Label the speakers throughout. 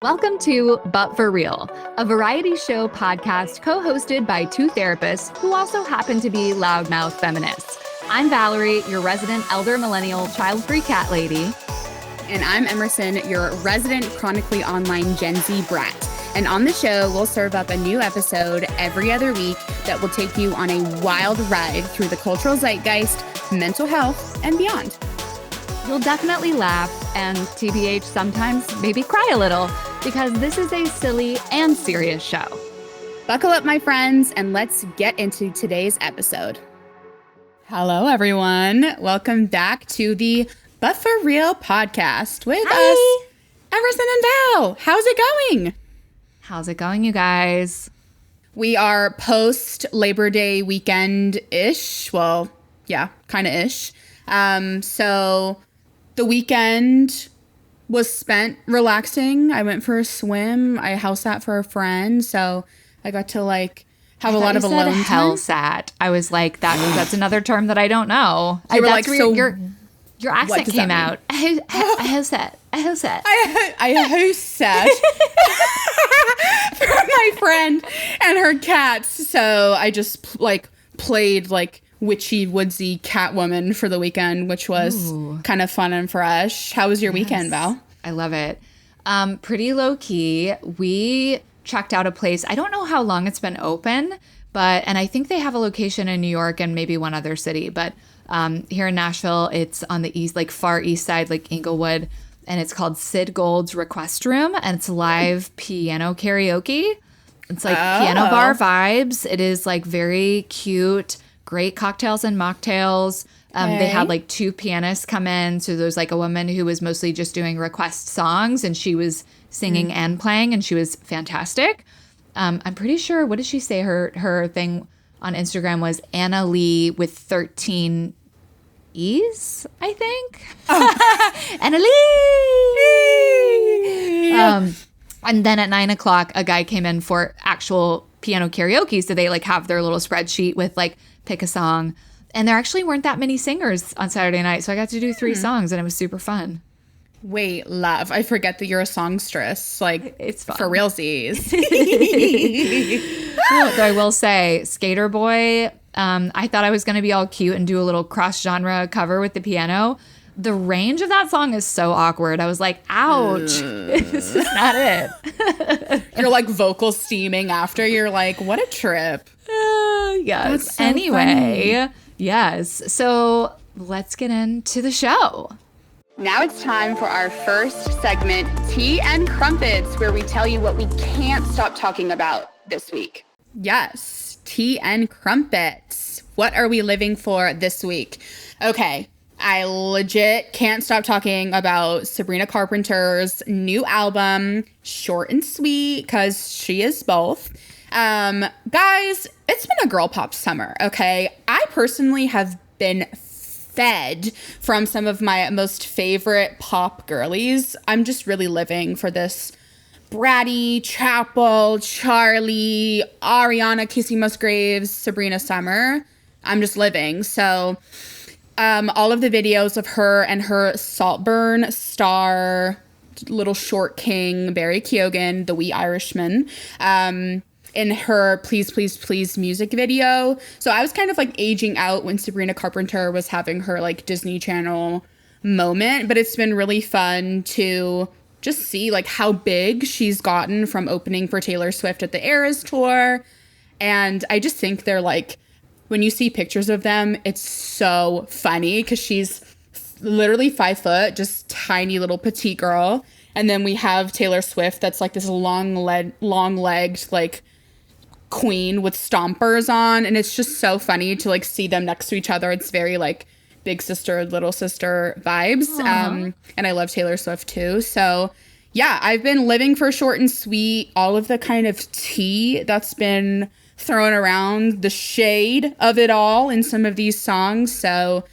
Speaker 1: Welcome to But For Real, a variety show podcast co-hosted by two therapists who also happen to be loudmouth feminists. I'm Valerie, your resident elder millennial child-free cat lady.
Speaker 2: And I'm Emerson, your resident chronically online Gen Z brat. And on the show, we'll serve up a new episode every other week that will take you on a wild ride through the cultural zeitgeist, mental health, and beyond.
Speaker 1: You'll definitely laugh and TBH sometimes maybe cry a little because this is a silly and serious show.
Speaker 2: Buckle up, my friends, and let's get into today's episode. Hello, everyone. Welcome back to the But For Real podcast with us, Emerson and Val. How's it going?
Speaker 1: How's it going, you guys?
Speaker 2: We are post Labor Day weekend-ish. Well, yeah, kind of ish. So the weekend was spent relaxing. I went for a swim. I house sat for a friend. So I got to have a lot of alone time.
Speaker 1: Hell sat. I was like, that's another term that I don't know.
Speaker 2: You were like, so
Speaker 1: your accent came out. I house sat.
Speaker 2: I house sat for my friend and her cats. So I just played witchy, woodsy Catwoman for the weekend, which was kind of fun and fresh. How was your weekend, Val?
Speaker 1: I love it. Pretty low key. We checked out a place. I don't know how long it's been open, and I think they have a location in New York and maybe one other city. But here in Nashville, it's on the east, far east side, Inglewood, and it's called Sid Gold's Request Room, and it's live piano karaoke. It's piano bar vibes. It is very cute. Great cocktails and mocktails. They had two pianists come in. So there's a woman who was mostly just doing request songs, and she was singing and playing, and she was fantastic. I'm pretty sure, what did she say? Her thing on Instagram was Anna Lee with 13 E's, I think. Oh. Anna Lee! And then at 9 o'clock, a guy came in for actual piano karaoke. So they have their little spreadsheet with pick a song. And there actually weren't that many singers on Saturday night. So I got to do 3 songs and it was super fun.
Speaker 2: Wait, love, I forget that you're a songstress.
Speaker 1: It's fun.
Speaker 2: For realsies.
Speaker 1: Though I will say, Skater Boy, I thought I was going to be all cute and do a little cross-genre cover with the piano. The range of that song is so awkward. I was like, ouch. This is not it.
Speaker 2: You're vocal steaming after. You're like, what a trip.
Speaker 1: Yes.
Speaker 2: That's so
Speaker 1: anyway,
Speaker 2: funny.
Speaker 1: Yes. So let's get into the show.
Speaker 2: Now it's time for our first segment, Tea and Crumpets, where we tell you what we can't stop talking about this week. Yes, Tea and Crumpets. What are we living for this week? Okay, I legit can't stop talking about Sabrina Carpenter's new album, Short and Sweet, because she is both. Guys, it's been a girl pop summer, okay? I personally have been fed from some of my most favorite pop girlies. I'm just really living for this bratty, Chapel, Charlie, Ariana, Kissy Musgraves, Sabrina summer. I'm just living. So all of the videos of her and her Saltburn star, little short king, Barry Keoghan, the wee Irishman, in her Please, Please, Please music video. So I was kind of aging out when Sabrina Carpenter was having her Disney Channel moment, but it's been really fun to just see how big she's gotten from opening for Taylor Swift at the Eras tour. And I just think they're when you see pictures of them, it's so funny because she's literally 5 foot, just tiny little petite girl. And then we have Taylor Swift that's this long-legged queen with stompers on, and it's just so funny to see them next to each other. It's very big sister, little sister vibes. And I love Taylor Swift too. So yeah, I've been living for Short and Sweet, all of the kind of tea that's been thrown around, the shade of it all in some of these songs. So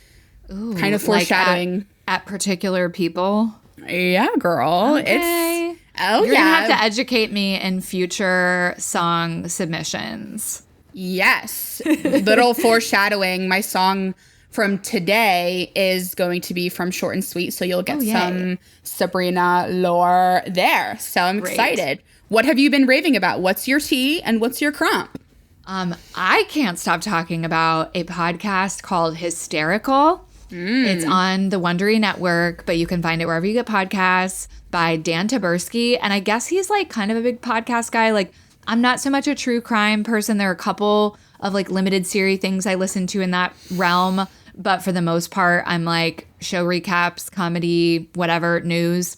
Speaker 2: kind of foreshadowing
Speaker 1: at particular people.
Speaker 2: Yeah, girl.
Speaker 1: Okay. You're gonna have to educate me in future song submissions.
Speaker 2: Yes. Little foreshadowing. My song from today is going to be from Short and Sweet. So you'll get some Sabrina lore there. So I'm excited. What have you been raving about? What's your tea and what's your crump?
Speaker 1: I can't stop talking about a podcast called Hysterical. It's on the Wondery Network, but you can find it wherever you get podcasts, by Dan Taberski. And I guess he's like kind of a big podcast guy. Like, I'm not so much a true crime person. There are a couple of like limited series things I listen to in that realm. But for the most part, I'm like show recaps, comedy, whatever, news.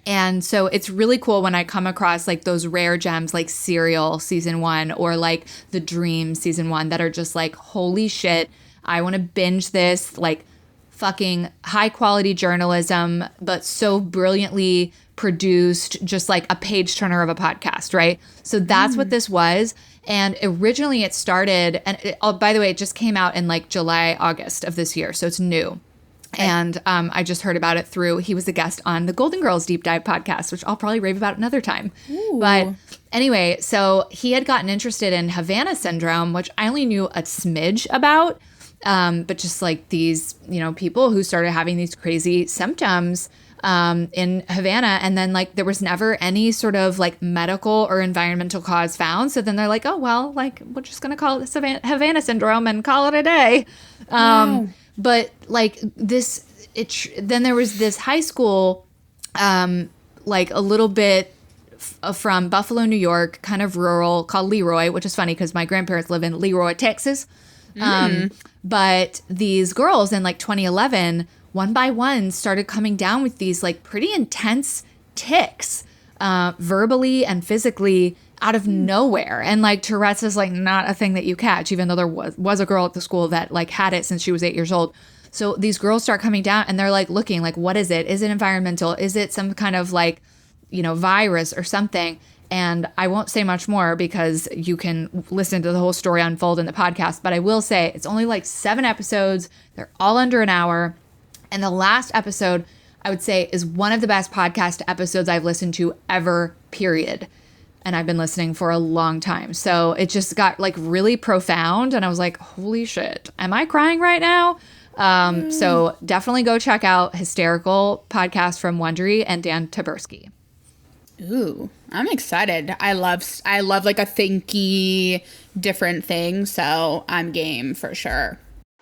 Speaker 1: And so it's really cool when I come across like those rare gems like Serial season 1 or like The Dream season 1 that are just like, holy shit, I want to binge this, like fucking high quality journalism, but so brilliantly produced, just like a page turner of a podcast, right? So that's what this was. And originally it started, and by the way, it just came out in like July, August of this year. So it's new. And I just heard about it through, he was a guest on the Golden Girls Deep Dive podcast, which I'll probably rave about another time. Ooh. But anyway, so he had gotten interested in Havana syndrome, which I only knew a smidge about. But just like these, you know, people who started having these crazy symptoms in Havana. And then like there was never any sort of like medical or environmental cause found. So then they're like, oh, well, like we're just going to call it Havana syndrome and call it a day. Wow. But like this, then there was this high school, like a little bit from Buffalo, New York, kind of rural, called Leroy, which is funny because my grandparents live in Leroy, Texas. But these girls in like 2011, one by one, started coming down with these like pretty intense tics, verbally and physically, out of nowhere. And like Tourette's is like not a thing that you catch, even though there was a girl at the school that like had it since she was 8 years old. So these girls start coming down and they're like looking like, what is it? Is it environmental? Is it some kind of like, you know, virus or something? And I won't say much more because you can listen to the whole story unfold in the podcast. But I will say it's only like 7 episodes. They're all under an hour. And the last episode, I would say, is one of the best podcast episodes I've listened to ever, period. And I've been listening for a long time. So it just got like really profound. And I was like, holy shit, am I crying right now? So definitely go check out Hysterical podcast from Wondery and Dan Taberski.
Speaker 2: Ooh, I'm excited. I love like a thinky, different thing. So I'm game for sure.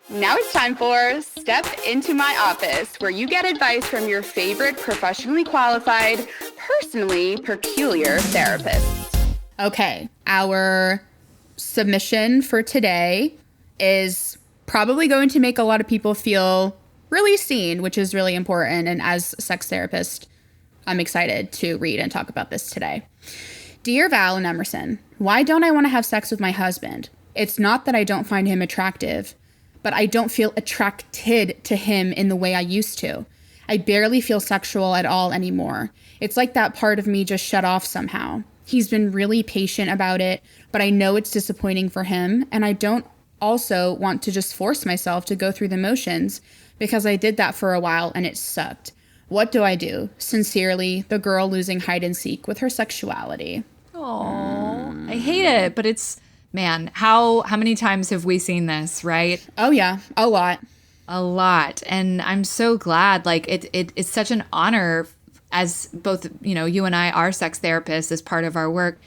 Speaker 2: Now it's time for Step Into My Office, where you get advice from your favorite professionally qualified, personally peculiar therapist. Okay, our submission for today is probably going to make a lot of people feel really seen, which is really important. And as a sex therapist, I'm excited to read and talk about this today. Dear Val and Emerson, why don't I want to have sex with my husband? It's not that I don't find him attractive, but I don't feel attracted to him in the way I used to. I barely feel sexual at all anymore. It's like that part of me just shut off somehow. He's been really patient about it, but I know it's disappointing for him, and I don't also want to just force myself to go through the motions because I did that for a while and it sucked. What do I do? Sincerely, the girl losing hide and seek with her sexuality.
Speaker 1: Oh, I hate it, but it's... Man, how many times have we seen this, right?
Speaker 2: Oh, yeah. A lot.
Speaker 1: A lot. And I'm so glad, like, it's such an honor as both, you know, you and I are sex therapists as part of our work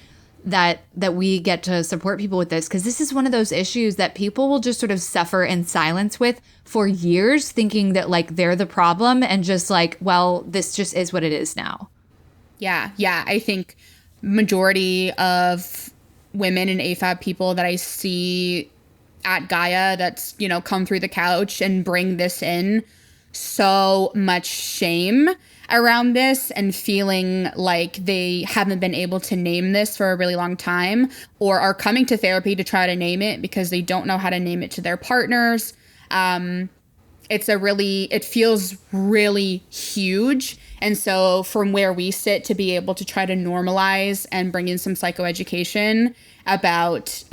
Speaker 1: that we get to support people with this. Because this is one of those issues that people will just sort of suffer in silence with for years, thinking that, like, they're the problem and just like, well, this just is what it is now.
Speaker 2: Yeah. I think majority of women and AFAB people that I see at Gaia that's, you know, come through the couch and bring this in, so much shame around this and feeling like they haven't been able to name this for a really long time, or are coming to therapy to try to name it because they don't know how to name it to their partners. It feels really huge. And so from where we sit, to be able to try to normalize and bring in some psychoeducation about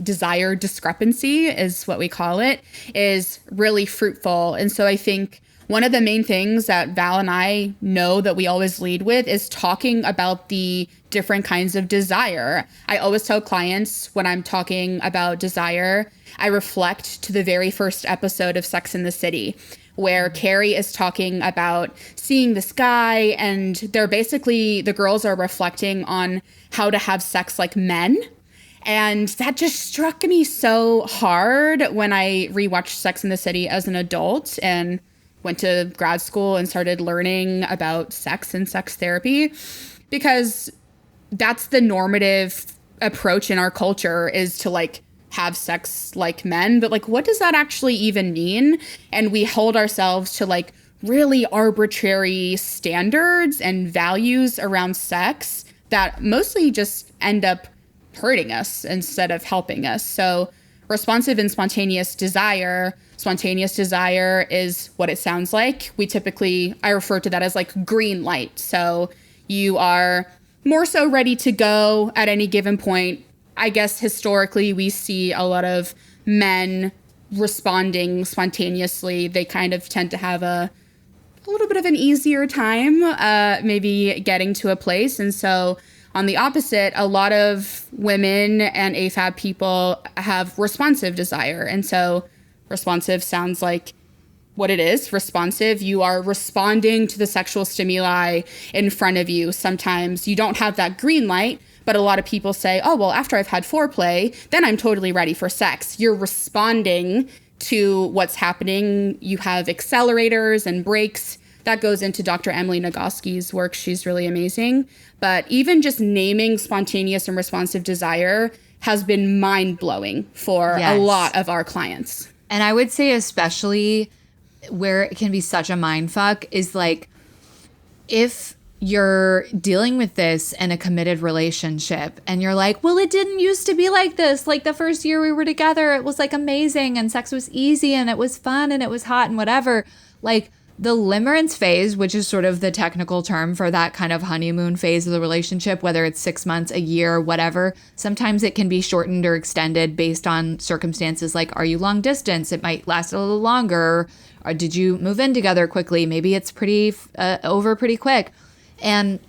Speaker 2: desire discrepancy is what we call it, is really fruitful. And so I think one of the main things that Val and I know that we always lead with is talking about the different kinds of desire. I always tell clients when I'm talking about desire, I reflect to the very first episode of Sex and the City, where Carrie is talking about seeing this guy, and the girls are reflecting on how to have sex like men. And that just struck me so hard when I rewatched Sex and the City as an adult and went to grad school and started learning about sex and sex therapy, because that's the normative approach in our culture, is to like have sex like men. But like, what does that actually even mean? And we hold ourselves to like really arbitrary standards and values around sex that mostly just end up hurting us instead of helping us. So responsive and spontaneous desire is what it sounds like. I refer to that as like green light. So you are more so ready to go at any given point. I guess historically we see a lot of men responding spontaneously. They kind of tend to have a little bit of an easier time maybe getting to a place. And so on the opposite, a lot of women and AFAB people have responsive desire. And so responsive sounds like what it is. Responsive, you are responding to the sexual stimuli in front of you. Sometimes you don't have that green light, but a lot of people say, oh, well, after I've had foreplay, then I'm totally ready for sex. You're responding to what's happening. You have accelerators and brakes. That goes into Dr. Emily Nagoski's work. She's really amazing. But even just naming spontaneous and responsive desire has been mind-blowing for a lot of our clients.
Speaker 1: And I would say especially where it can be such a mind fuck is like, if you're dealing with this in a committed relationship and you're like, well, it didn't used to be like this. Like the first year we were together, it was like amazing and sex was easy and it was fun and it was hot and whatever. Like the limerence phase, which is sort of the technical term for that kind of honeymoon phase of the relationship, whether it's 6 months, a year, whatever, sometimes it can be shortened or extended based on circumstances like, are you long distance? It might last a little longer. Or did you move in together quickly? Maybe it's pretty over pretty quick. And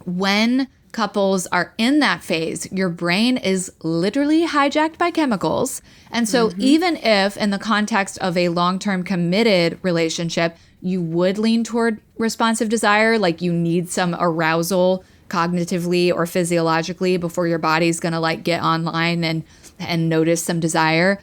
Speaker 1: when couples are in that phase, your brain is literally hijacked by chemicals. And so even if in the context of a long-term committed relationship, you would lean toward responsive desire, like you need some arousal cognitively or physiologically before your body's going to like get online and notice some desire.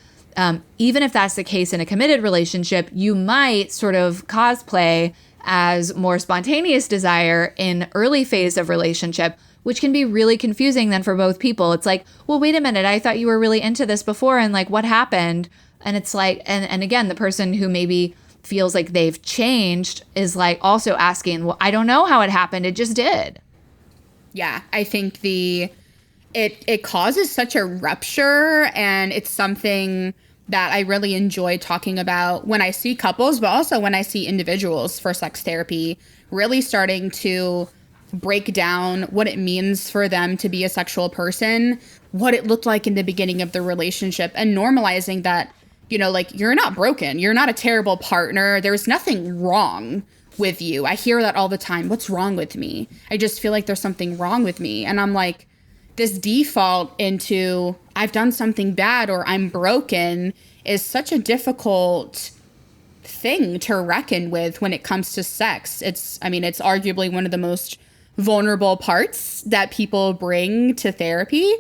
Speaker 1: Even if that's the case in a committed relationship, you might sort of cosplay as more spontaneous desire in early phase of relationship, which can be really confusing then for both people. It's like, well, wait a minute, I thought you were really into this before, and like, what happened? And it's like, and again, the person who maybe feels like they've changed is like also asking, well, I don't know how it happened. It just did.
Speaker 2: Yeah, I think it causes such a rupture, and it's something that I really enjoy talking about when I see couples, but also when I see individuals for sex therapy, really starting to break down what it means for them to be a sexual person, what it looked like in the beginning of the relationship, and normalizing that, you know, like, you're not broken. You're not a terrible partner. There's nothing wrong with you. I hear that all the time. What's wrong with me? I just feel like there's something wrong with me. And I'm like, this default into I've done something bad or I'm broken is such a difficult thing to reckon with when it comes to sex. It's arguably one of the most vulnerable parts that people bring to therapy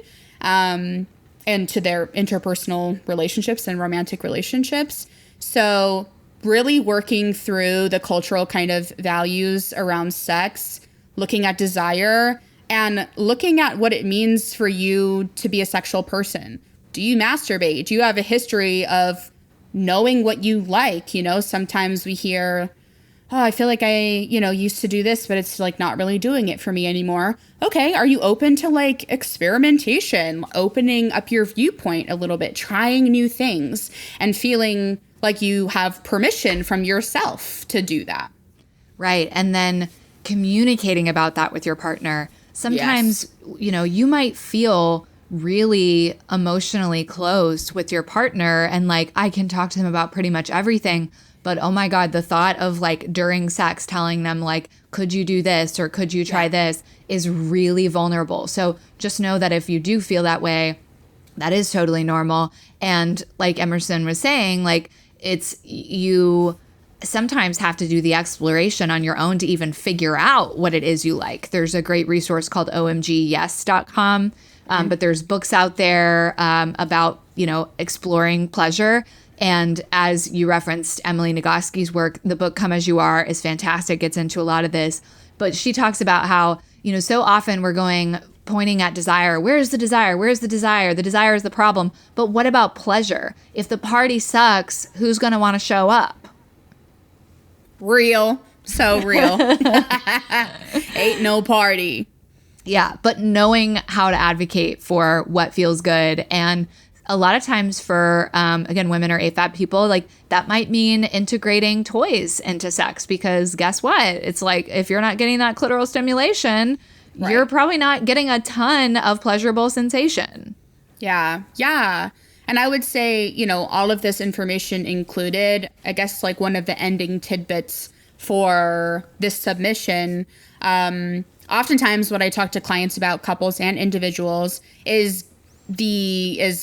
Speaker 2: and to their interpersonal relationships and romantic relationships. So really working through the cultural kind of values around sex, looking at desire, and looking at what it means for you to be a sexual person. Do you masturbate? Do you have a history of knowing what you like? You know, sometimes we hear, oh, I feel like I, used to do this, but it's like not really doing it for me anymore. Okay, are you open to like experimentation, opening up your viewpoint a little bit, trying new things, and feeling like you have permission from yourself to do that?
Speaker 1: Right. And then communicating about that with your partner. Sometimes, you might feel really emotionally close with your partner and like, I can talk to them about pretty much everything. But oh my God, the thought of like during sex telling them like, could you do this or could you try this is really vulnerable. So just know that if you do feel that way, that is totally normal. And like Emerson was saying, like you sometimes have to do the exploration on your own to even figure out what it is you like. There's a great resource called omgyes.com. But there's books out there about, exploring pleasure. And as you referenced Emily Nagoski's work, the book Come As You Are is fantastic. Gets into a lot of this. But she talks about how, so often we're pointing at desire. Where's the desire? Where's the desire? The desire is the problem. But what about pleasure? If the party sucks, who's going to want to show up?
Speaker 2: Real. So real. Ain't no party.
Speaker 1: Yeah, but knowing how to advocate for what feels good. And a lot of times for, again, women or AFAB people, like that might mean integrating toys into sex because guess what? It's like if you're not getting that clitoral stimulation, you're probably not getting a ton of pleasurable sensation.
Speaker 2: Yeah. Yeah. And I would say, all of this information included, I guess like one of the ending tidbits for this submission, oftentimes what I talk to clients about, couples and individuals, is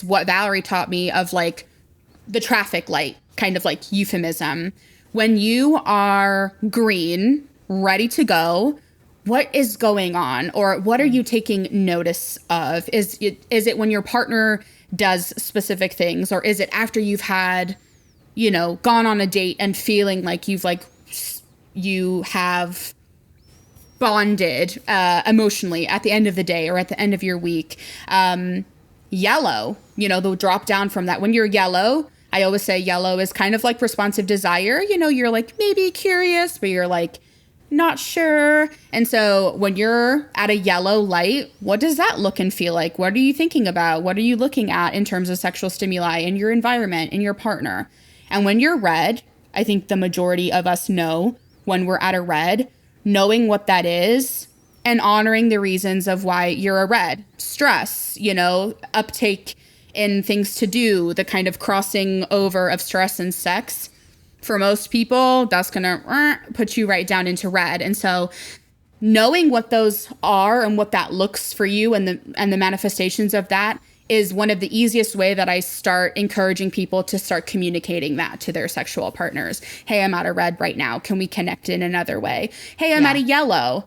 Speaker 2: what Valerie taught me of like the traffic light kind of like euphemism. When you are green, ready to go, what is going on? Or what are you taking notice of? Is it when your partner does specific things? Or is it after you've had, gone on a date and feeling like you have bonded emotionally at the end of the day or at the end of your week? Yellow, the drop down from that. When you're yellow, I always say yellow is kind of like responsive desire. You're like maybe curious, but you're like not sure. And so when you're at a yellow light, what does that look and feel like? What are you thinking about? What are you looking at in terms of sexual stimuli in your environment, in your partner? And when you're red, I think the majority of us know when we're at a red, knowing what that is and honoring the reasons of why you're a red. Stress, uptake in things to do, the kind of crossing over of stress and sex. For most people, that's going to put you right down into red. And so knowing what those are and what that looks for you and the manifestations of that is one of the easiest way that I start encouraging people to start communicating that to their sexual partners. Hey, I'm at a red right now. Can we connect in another way? Hey, I'm at a yellow.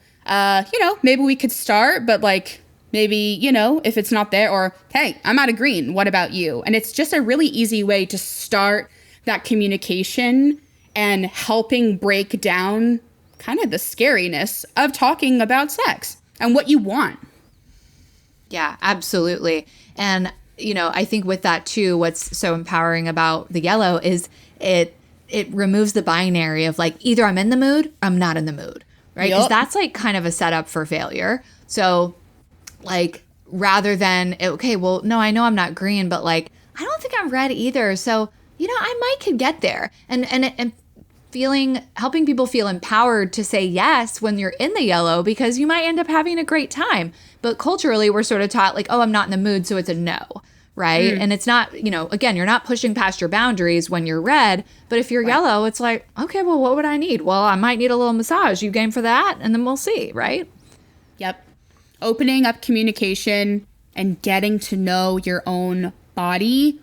Speaker 2: Maybe we could start, but like maybe, if it's not there, or hey, I'm at a green. What about you? And it's just a really easy way to start that communication and helping break down kind of the scariness of talking about sex and what you want.
Speaker 1: Yeah, absolutely. And, I think with that too, what's so empowering about the yellow is it removes the binary of like, either I'm in the mood, or I'm not in the mood, right? Because that's like kind of a setup for failure. So like, rather than, okay, well, no, I know I'm not green, but like, I don't think I'm red either. So, I might could get there. And helping people feel empowered to say yes when you're in the yellow, because you might end up having a great time. But culturally, we're sort of taught like, oh, I'm not in the mood, so it's a no, right? And it's not, again, you're not pushing past your boundaries when you're red. But if you're yellow, it's like, okay, well, what would I need? Well, I might need a little massage. You game for that? And then we'll see, right?
Speaker 2: Yep. Opening up communication and getting to know your own body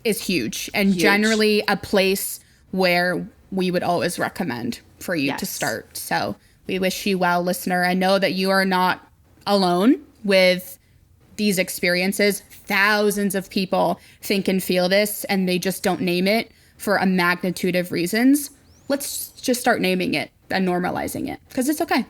Speaker 2: is huge, and generally a place where we would always recommend for you to start. So we wish you well, listener, and know that you are not alone with these experiences. Thousands of people think and feel this, and they just don't name it for a magnitude of reasons. Let's just start naming it and normalizing it, because it's okay.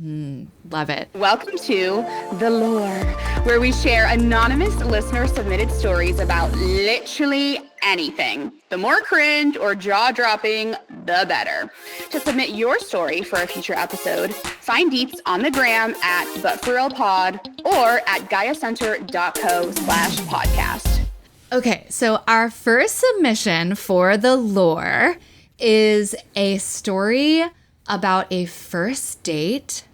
Speaker 1: Love it.
Speaker 2: Welcome to The Lore, where we share anonymous listener-submitted stories about literally anything. The more cringe or jaw-dropping, the better. To submit your story for a future episode, find Deets on the gram at ButForRealPod or at GaiaCenter.co/podcast.
Speaker 1: Okay, so our first submission for The Lore is a story about a first date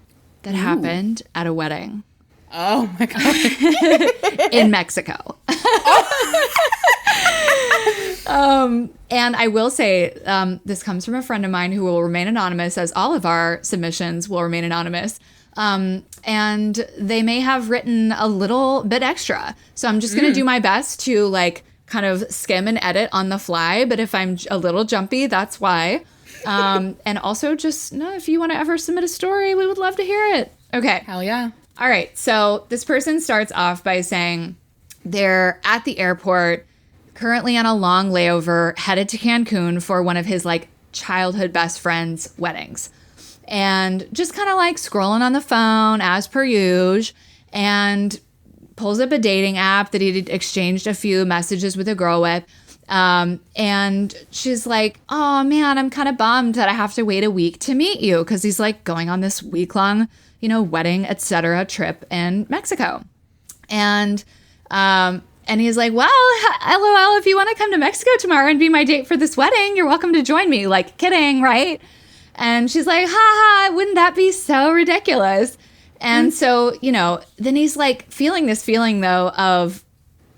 Speaker 1: that happened at a wedding.
Speaker 2: Oh my God.
Speaker 1: In Mexico. And I will say, this comes from a friend of mine who will remain anonymous, as all of our submissions will remain anonymous. And they may have written a little bit extra. So I'm just going to do my best to like kind of skim and edit on the fly. But if I'm a little jumpy, that's why. And also just if you want to ever submit a story, we would love to hear it. Okay.
Speaker 2: Hell yeah.
Speaker 1: All right. So this person starts off by saying they're at the airport, currently on a long layover, headed to Cancun for one of his like childhood best friend's weddings. And just kind of like scrolling on the phone as per usual, and pulls up a dating app that he'd exchanged a few messages with a girl with. And she's like, oh man, I'm kind of bummed that I have to wait a week to meet you. Cause he's like going on this week-long, wedding, etc. trip in Mexico. And he's like, well, LOL, if you want to come to Mexico tomorrow and be my date for this wedding, you're welcome to join me. Like, kidding, right? And she's like, ha, wouldn't that be so ridiculous? And so, then he's like feeling this feeling though of,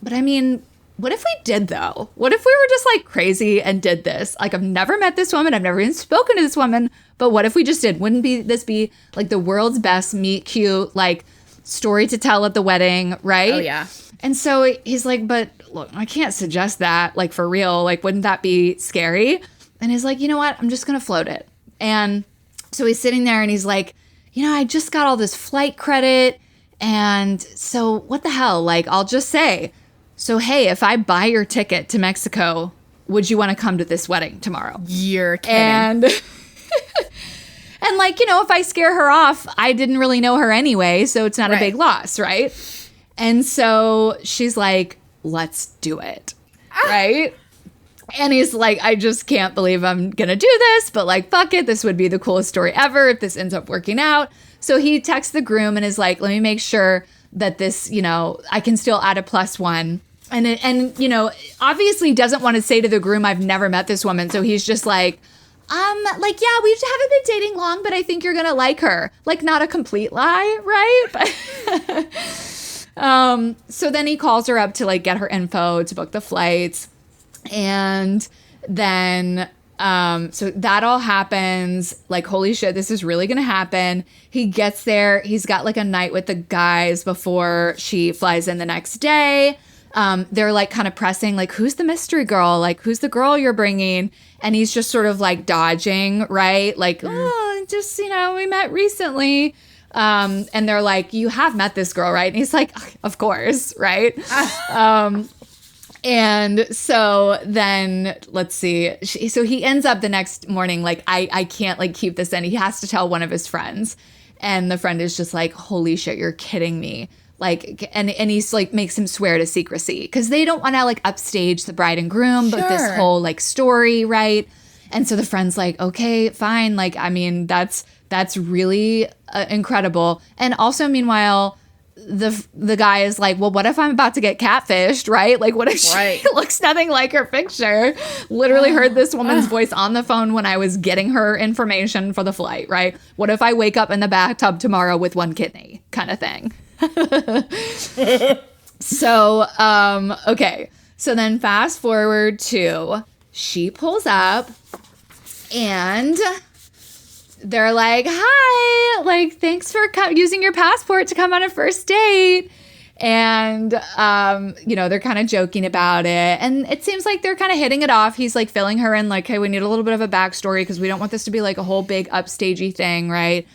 Speaker 1: but I mean, what if we did though? What if we were just like crazy and did this? Like, I've never met this woman. I've never even spoken to this woman. But what if we just did? Wouldn't this be like the world's best meet cute, like story to tell at the wedding, right?
Speaker 2: Oh, yeah.
Speaker 1: And so he's like, but look, I can't suggest that, like for real. Like, wouldn't that be scary? And he's like, you know what? I'm just going to float it. And so he's sitting there and he's like, I just got all this flight credit. And so what the hell? Like, I'll just say, so, hey, if I buy your ticket to Mexico, would you want to come to this wedding tomorrow?
Speaker 2: You're kidding.
Speaker 1: And like, if I scare her off, I didn't really know her anyway. So it's not a big loss, right? And so she's like, let's do it. Right? And he's like, I just can't believe I'm going to do this, but like, fuck it. This would be the coolest story ever if this ends up working out. So he texts the groom and is like, let me make sure that this, I can still add a +1. And obviously doesn't want to say to the groom, I've never met this woman. So he's just like, yeah, we haven't been dating long, but I think you're going to like her. Like, not a complete lie, right? So then he calls her up to like get her info to book the flights. And then, so that all happens, like, holy shit, this is really going to happen. He gets there. He's got like a night with the guys before she flies in the next day. They're like kind of pressing, like, who's the mystery girl? Like, who's the girl you're bringing? And he's just sort of like dodging, right? Like, oh, just, we met recently. And they're like, you have met this girl, right? And he's like, of course, right? And so then let's see. So he ends up the next morning, like, I can't like keep this in. He has to tell one of his friends. And the friend is just like, holy shit, you're kidding me. Like, and he's like, makes him swear to secrecy because they don't want to like upstage the bride and groom, but this whole like story, right? And so the friend's like, okay, fine. Like, I mean, that's really incredible. And also, meanwhile, the guy is like, well, what if I'm about to get catfished, right? Like, what if she looks nothing like her picture? Literally heard this woman's voice on the phone when I was getting her information for the flight, right? What if I wake up in the bathtub tomorrow with one kidney, kind of thing? So, okay. So then fast forward to she pulls up and they're like, hi, like, thanks for using your passport to come on a first date. And, they're kind of joking about it. And it seems like they're kind of hitting it off. He's like filling her in like, hey, we need a little bit of a backstory because we don't want this to be like a whole big upstagey thing, right?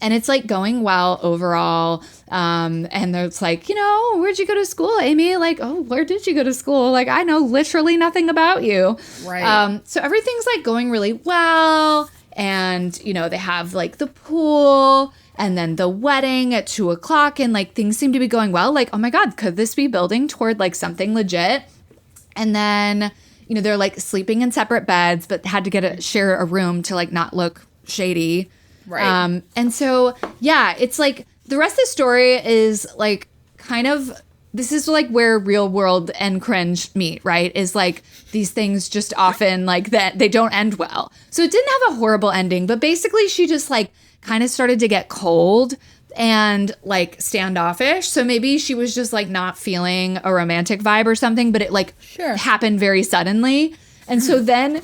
Speaker 1: And it's like going well overall. And it's like, where'd you go to school, Amy? Like, oh, where did you go to school? Like, I know literally nothing about you.
Speaker 2: Right.
Speaker 1: So everything's like going really well. And, they have like the pool and then the wedding at 2:00 and like things seem to be going well. Like, oh my God, could this be building toward like something legit? And then, they're like sleeping in separate beds, but had to share a room to like not look shady.
Speaker 2: Right.
Speaker 1: And so, yeah, it's like the rest of the story is like kind of, this is like where real world and cringe meet, right? Is like these things just often like that they don't end well. So it didn't have a horrible ending, but basically she just like kind of started to get cold and like standoffish. So maybe she was just like not feeling a romantic vibe or something, but it like happened very suddenly. And so then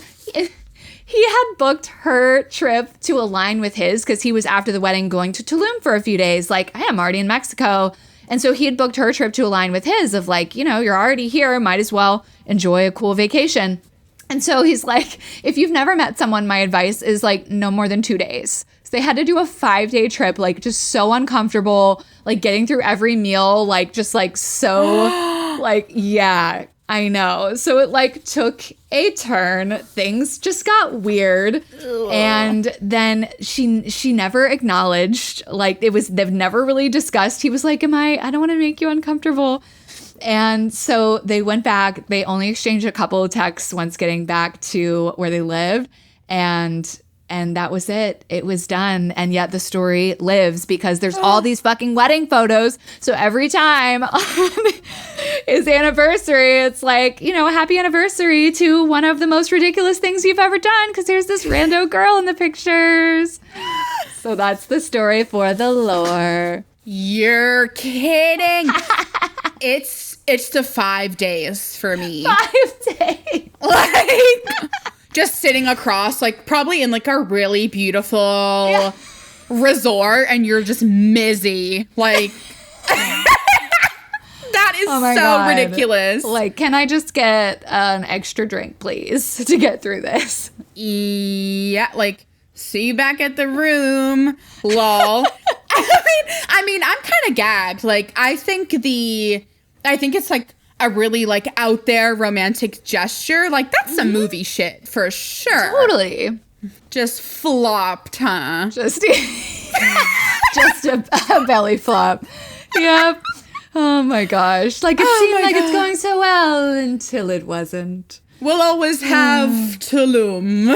Speaker 1: he had booked her trip to align with his because he was after the wedding going to Tulum for a few days. Like, hey, I'm already in Mexico. And so he had booked her trip to align with his of like, you know, you're already here. Might as well enjoy a cool vacation. And so he's like, if you've never met someone, my advice is like no more than 2 days. So they had to do a 5-day trip, like just so uncomfortable, like getting through every meal, like just like so like, yeah, I know. So it like took a turn. Things just got weird. Ugh. And then she never acknowledged, like they've never really discussed. He was like, I don't want to make you uncomfortable. And so they went back. They only exchanged a couple of texts once getting back to where they lived. And that was it. It was done. And yet the story lives because there's all these fucking wedding photos. So every time on his anniversary, it's like, you know, happy anniversary to one of the most ridiculous things you've ever done because there's this rando girl in the pictures. So that's the story for the lore.
Speaker 2: You're kidding. It's the 5 days for me.
Speaker 1: 5 days.
Speaker 2: Like... just sitting across, like, probably in, like, a really beautiful resort, and you're just mizzy. Like, that is so God. Ridiculous.
Speaker 1: Like, can I just get an extra drink, please, to get through this?
Speaker 2: Yeah, like, see you back at the room. Lol. I mean, I'm kind of gagged. Like, I think it's, like, a really, like, out there romantic gesture. Like, that's some movie shit for sure.
Speaker 1: Totally.
Speaker 2: Just flopped, huh?
Speaker 1: Just a belly flop. Yep. Oh, my gosh. Like, it seemed like it's going so well until it wasn't.
Speaker 2: We'll always have Tulum.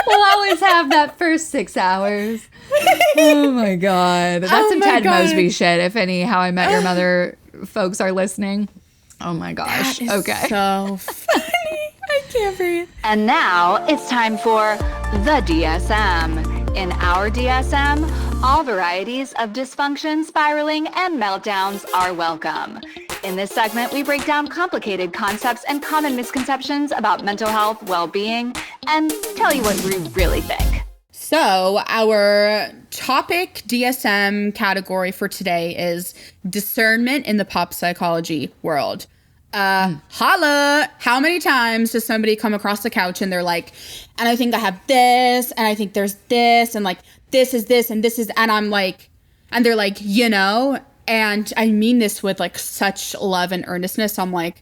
Speaker 1: We'll always have that first 6 hours. Oh, my God. That's some Ted Mosby shit, if any How I Met Your Mother folks are listening. Oh my gosh.
Speaker 2: That is so funny. I can't breathe.
Speaker 3: And now it's time for the DSM. In our DSM, all varieties of dysfunction, spiraling, and meltdowns are welcome. In this segment, we break down complicated concepts and common misconceptions about mental health, well-being, and tell you what we really think.
Speaker 2: So our topic DSM category for today is discernment in the pop psychology world. Holla! How many times does somebody come across the couch and they're like, and I think I have this, and I think there's this, and like, this is this, and this is, and I'm like, and they're like, you know, and I mean this with like such love and earnestness. I'm like,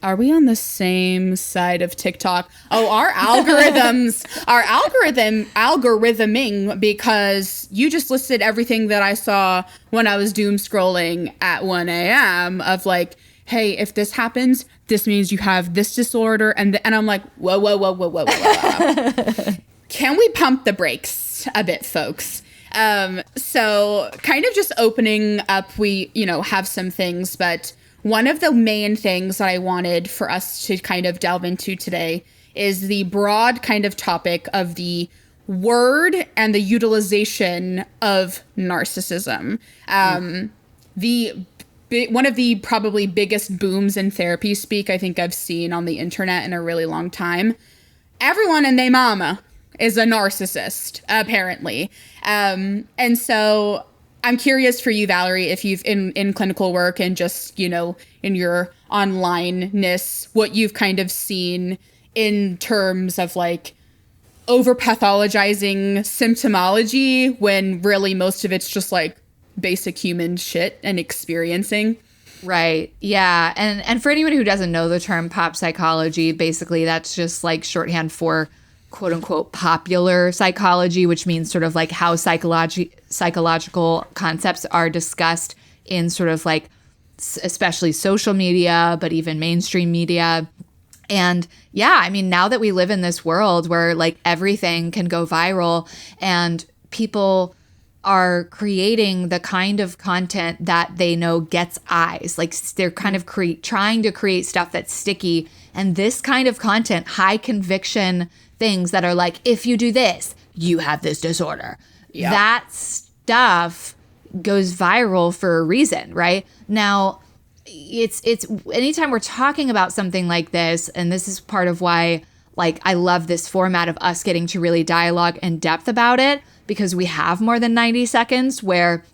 Speaker 2: are we on the same side of TikTok? Oh, our algorithms, algorithming, because you just listed everything that I saw when I was doom scrolling at 1 a.m. of like, hey, if this happens, this means you have this disorder. And I'm like, whoa. Can we pump the brakes a bit, folks? So kind of just opening up, we, you know, have some things, but one of the main things that I wanted for us to kind of delve into today is the broad kind of topic of the word and the utilization of narcissism. One of the probably biggest booms in therapy speak I think I've seen on the internet in a really long time. Everyone and their mama is a narcissist, apparently. And so I'm curious for you, Valerie, if you've in clinical work and just, you know, in your onlineness, what you've kind of seen in terms of like over pathologizing symptomology when really most of it's just like basic human shit and experiencing.
Speaker 1: Right. Yeah. And for anyone who doesn't know the term pop psychology, basically that's just like shorthand for quote unquote popular psychology, which means sort of like how psychological concepts are discussed in sort of like especially social media, but even mainstream media. And yeah, I mean, now that we live in this world where like everything can go viral and people are creating the kind of content that they know gets eyes, like they're kind of trying to create stuff that's sticky. And this kind of content, high conviction things that are like, if you do this, you have this disorder. Yep. That stuff goes viral for a reason, right? Now, it's anytime we're talking about something like this, and this is part of why, like, I love this format of us getting to really dialogue in depth about it, because we have more than 90 seconds where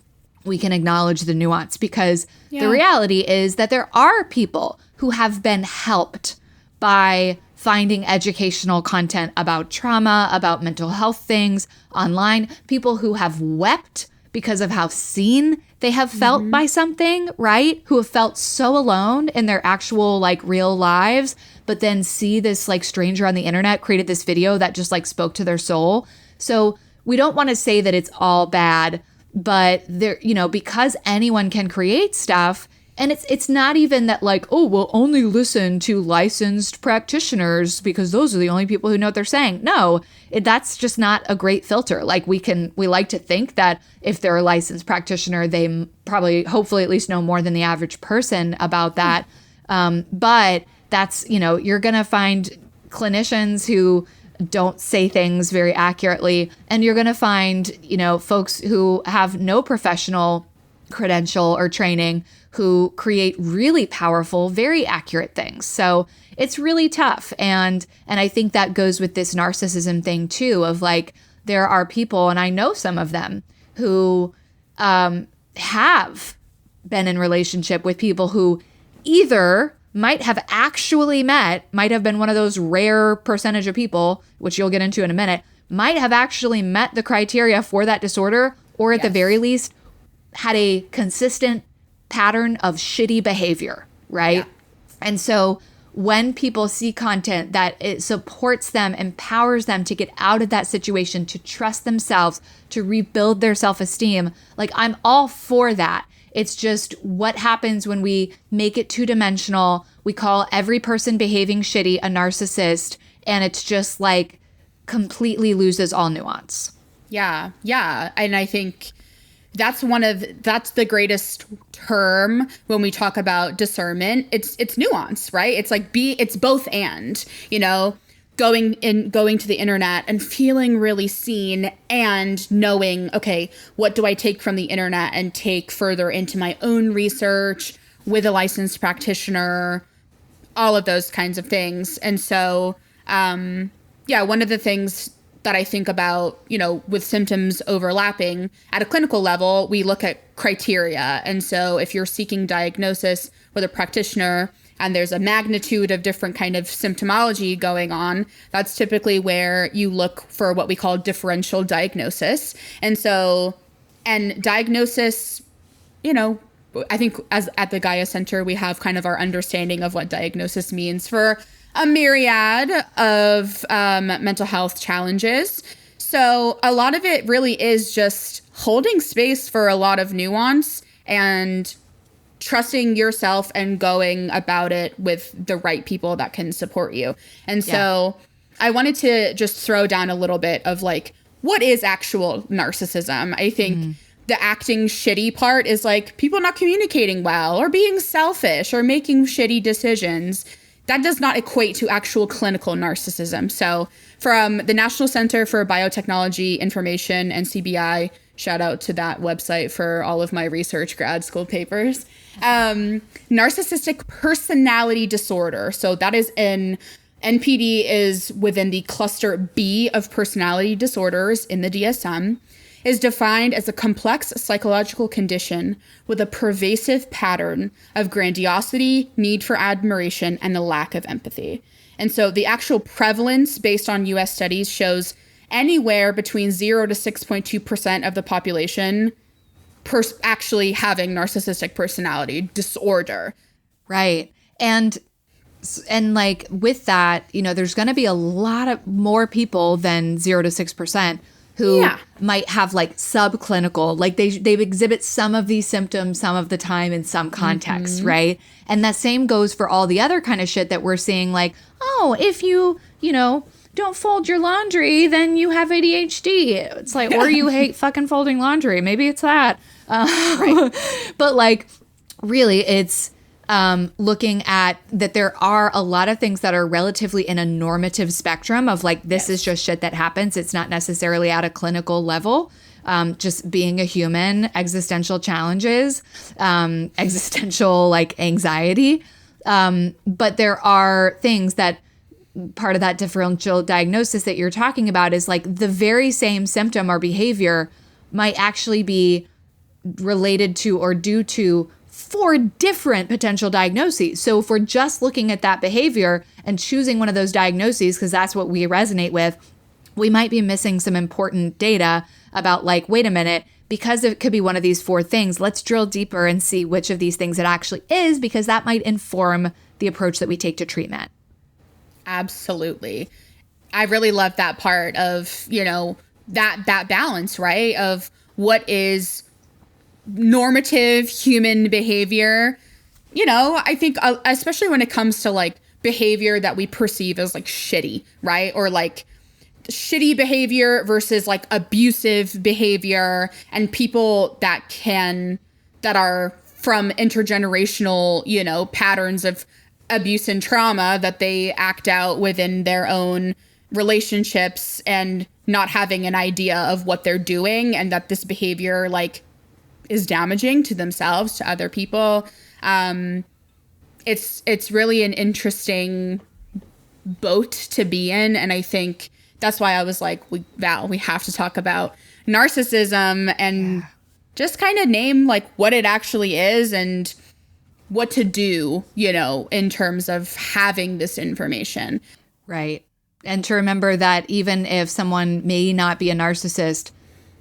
Speaker 1: we can acknowledge the nuance, because the reality is that there are people who have been helped by finding educational content about trauma, about mental health things online, people who have wept because of how seen they have felt by something, right? Who have felt so alone in their actual, like, real lives, but then see this, like, stranger on the internet created this video that just, like, spoke to their soul. So we don't want to say that it's all bad, but there, you know, because anyone can create stuff. And it's not even that, like, oh, we'll only listen to licensed practitioners because those are the only people who know what they're saying. No, that's just not a great filter. Like, we like to think that if they're a licensed practitioner, they probably, hopefully at least know more than the average person about that. But that's, you know, you're going to find clinicians who don't say things very accurately. And you're going to find, you know, folks who have no professional credential or training who create really powerful, very accurate things. So it's really tough. And I think that goes with this narcissism thing too, of like, there are people, and I know some of them, who have been in relationship with people who either might have actually might have been one of those rare percentage of people, which you'll get into in a minute, might have actually met the criteria for that disorder, or at the very least had a consistent pattern of shitty behavior, right? Yeah. And so when people see content that it supports them, empowers them to get out of that situation, to trust themselves, to rebuild their self-esteem, like, I'm all for that. It's just what happens when we make it two-dimensional. We call every person behaving shitty a narcissist, and it's just like completely loses all nuance.
Speaker 2: Yeah. And I think that's the greatest term when we talk about discernment. It's nuance, right? It's like it's both and, you know, going to the internet and feeling really seen and knowing, okay, what do I take from the internet and take further into my own research with a licensed practitioner, all of those kinds of things. And so, one of the things that I think about, you know, with symptoms overlapping at a clinical level, we look at criteria. And so if you're seeking diagnosis with a practitioner and there's a magnitude of different kind of symptomology going on, that's typically where you look for what we call differential diagnosis. And so, and diagnosis, you know, I think as at the Gaia Center, we have kind of our understanding of what diagnosis means for a myriad of mental health challenges. So a lot of it really is just holding space for a lot of nuance and trusting yourself and going about it with the right people that can support you. And so I wanted to just throw down a little bit of like, what is actual narcissism? I think the acting shitty part is like people not communicating well or being selfish or making shitty decisions. That does not equate to actual clinical narcissism. So from the National Center for Biotechnology Information and CBI, shout out to that website for all of my research grad school papers, narcissistic personality disorder. So that is NPD is within the cluster B of personality disorders in the DSM, is defined as a complex psychological condition with a pervasive pattern of grandiosity, need for admiration, and a lack of empathy. And so the actual prevalence based on US studies shows anywhere between 0 to 6.2% of the population actually having narcissistic personality disorder.
Speaker 1: Right. And like with that, you know, there's going to be a lot of more people than 0 to 6% who might have like subclinical, like they exhibit some of these symptoms some of the time in some context, right? And that same goes for all the other kind of shit that we're seeing, like, oh, if you know, don't fold your laundry, then you have ADHD. It's like, or you hate fucking folding laundry. Maybe it's that. Right. But like, really, it's looking at that there are a lot of things that are relatively in a normative spectrum of like, this is just shit that happens. It's not necessarily at a clinical level. just being a human, existential challenges, existential like anxiety. But there are things that part of that differential diagnosis that you're talking about is like the very same symptom or behavior might actually be related to or due to 4 different potential diagnoses. So if we're just looking at that behavior and choosing one of those diagnoses, because that's what we resonate with, we might be missing some important data about like, wait a minute, because it could be one of these 4 things, let's drill deeper and see which of these things it actually is, because that might inform the approach that we take to treatment.
Speaker 2: Absolutely. I really love that part of, you know, that balance, right? Of what is normative human behavior. You know, I think especially when it comes to like behavior that we perceive as like shitty, right? Or like shitty behavior versus like abusive behavior, and people that are from intergenerational, you know, patterns of abuse and trauma that they act out within their own relationships and not having an idea of what they're doing, and that this behavior like is damaging to themselves, to other people. It's really an interesting boat to be in. And I think that's why I was like, Val, we have to talk about narcissism and just kind of name like what it actually is and what to do, you know, in terms of having this information.
Speaker 1: Right. And to remember that even if someone may not be a narcissist,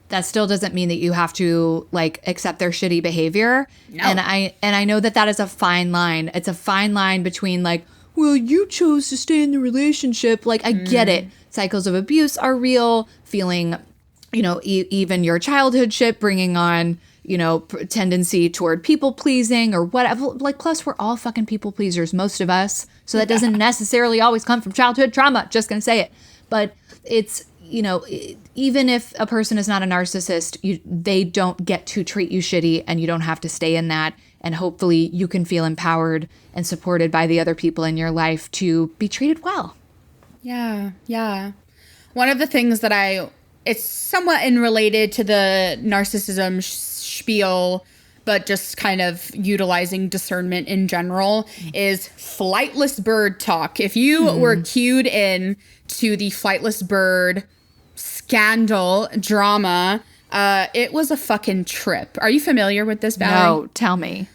Speaker 1: that still doesn't mean that you have to like accept their shitty behavior. No. And I know that is a fine line. It's a fine line between like, well, you chose to stay in the relationship. Like, I get it. Cycles of abuse are real. Feeling, you know, even your childhood shit bringing on, you know, tendency toward people pleasing or whatever. Like, plus we're all fucking people pleasers, most of us. So that doesn't necessarily always come from childhood trauma. Just gonna say it. But it's, you know, even if a person is not a narcissist, they don't get to treat you shitty, and you don't have to stay in that. And hopefully you can feel empowered and supported by the other people in your life to be treated well.
Speaker 2: Yeah, yeah. One of the things that it's somewhat related to the narcissism spiel, but just kind of utilizing discernment in general, is flightless bird talk. If you were cued in to the flightless bird scandal drama, it was a fucking trip. Are you familiar with this, Valerie?
Speaker 1: No, tell me.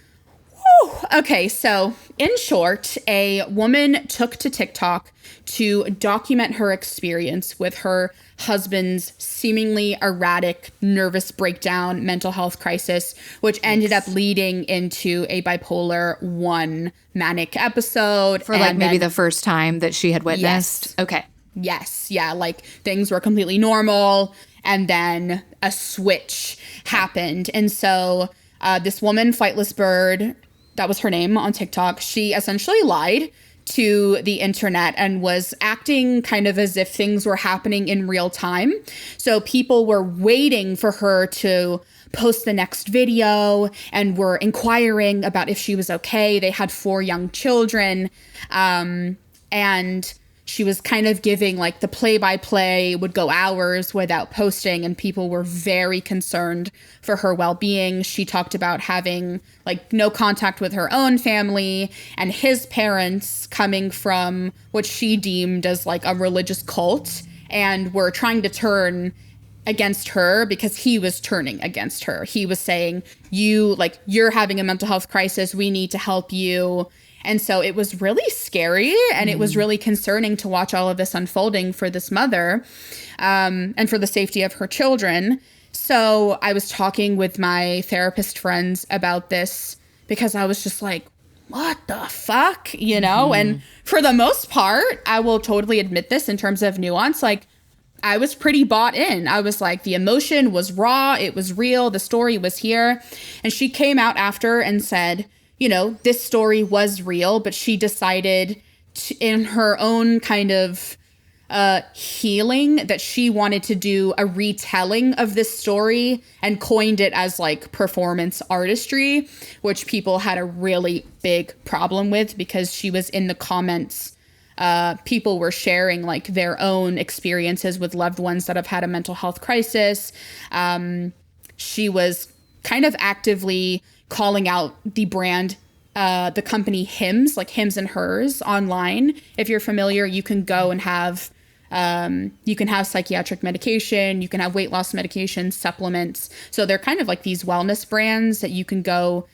Speaker 2: Woo. Okay, so in short, a woman took to TikTok to document her experience with her husband's seemingly erratic nervous breakdown mental health crisis, which ended up leading into a bipolar 1 manic episode.
Speaker 1: For like maybe the first time that she had witnessed?
Speaker 2: Yes.
Speaker 1: Okay.
Speaker 2: Yes. Yeah. Like things were completely normal, and then a switch happened. And so this woman, Flightless Bird, that was her name on TikTok, she essentially lied to the internet and was acting kind of as if things were happening in real time. So people were waiting for her to post the next video and were inquiring about if she was okay. They had 4 young children, and she was kind of giving like the play-by-play, would go hours without posting, and people were very concerned for her well-being. She talked about having like no contact with her own family and his parents coming from what she deemed as like a religious cult, and were trying to turn against her because he was turning against her. He was saying, you're having a mental health crisis. We need to help you. And so it was really scary, and it was really concerning to watch all of this unfolding for this mother, and for the safety of her children. So I was talking with my therapist friends about this because I was just like, what the fuck, you know? And for the most part, I will totally admit this in terms of nuance, like I was pretty bought in. I was like, the emotion was raw. It was real. The story was here. And she came out after and said, you know, this story was real, but she decided in her own kind of healing that she wanted to do a retelling of this story and coined it as like performance artistry, which people had a really big problem with because she was in the comments people were sharing like their own experiences with loved ones that have had a mental health crisis. She was kind of actively calling out the brand, the company Hims, like Hims and Hers online. If you're familiar, you can go and have psychiatric medication, you can have weight loss medication, supplements. So they're kind of like these wellness brands that you can go